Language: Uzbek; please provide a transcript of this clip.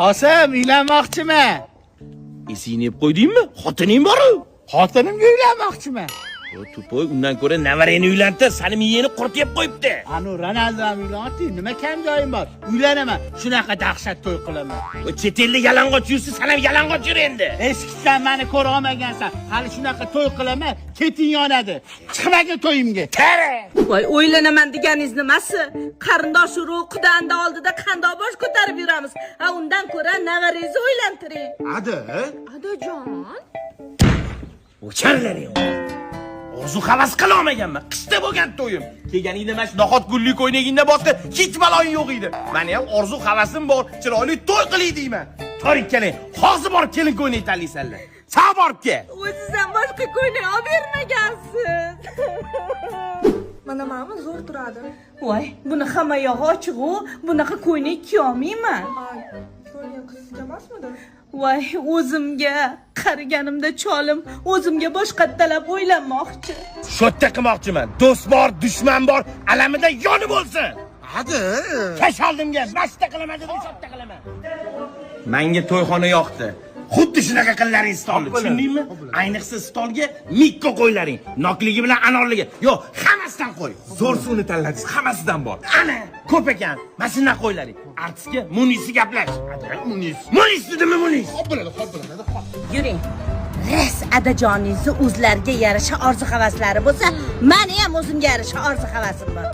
Qosim, uylanmoqchiman. Esingni yeb qo'ydingmi? Xotining bor-ku. Xotinimga uylanmoqchiman. Tupoy, undan ko'ra navarangni uylantir, seni miyeni quritib qo'yibdi. Anu Ronaldo ham uylanadi, nima kam joyim bor? Uylanaman, shunaqa dahshat to'y qilaman. O chet elda yalang'och yursa, sen ham yalang'och yur endi. Eskitdan meni ko'ra olmagansan. Hali shunaqa to'y qilaman, keting yonadi. Chiqmagin to'yimga. Tara! Voy, o'ylanaman deganingiz nimasi? Qarindosh urug' qudanda oldida qandoq bosh ko'tarib yuramiz. Ha, undan ko'ra navarangizni o'ylantiring. Adajon. O'charlaring. Orzu havas qila olmaganman. Qishda bo'lgan to'yim. Kelganingda mana shu nohot gullik o'ynagingda boshqa hech baloing yo'q edi. Meni ham orzu havasim bor, chiroyli to'y qilay deyman. Torik keling, hozir borib kelin ko'ynay tanlaysanlar. Sağ borib kel. O'zingizdan boshqa ko'ylak olib bermagansiz. Mana mama zo'r turadi. Voy, buni hamma yog'i ochiq-ku, bunaqa ko'ylak kiy olmayman. Ko'ylak qizga emasmidi? Voy, o'zimga qariganimda cholim o'zimga boshqa talab o'ylanmoqchi. Shotta qilmoqchiman. Do'st bor, dushman bor, alamida yonib bo'lsin. Hadi. Kash oldimga, mashta qilaman dedim, shotta qilaman. Menga to'yxona yoqdi. Xuddi shunaqa qillaring stolni, tushundingmi? Ayniqsa stolga mikko qo'ylaring. Nokligi bilan anorligi. Yo'q, hammasidan qo'y. Zo'r suvni tanladingiz, hammasidan bor. Ana, ko'p ekan. Mana shunday qo'ylaring. Artistga Munisi gaplash. Munis. Munis dedimi Munis? Xo'p bo'ladi. Yuring. Res adajoningizni o'zlariga yarasha orzu havaslari bo'lsa, meni ham o'zimga yarasha orzu havasim bor.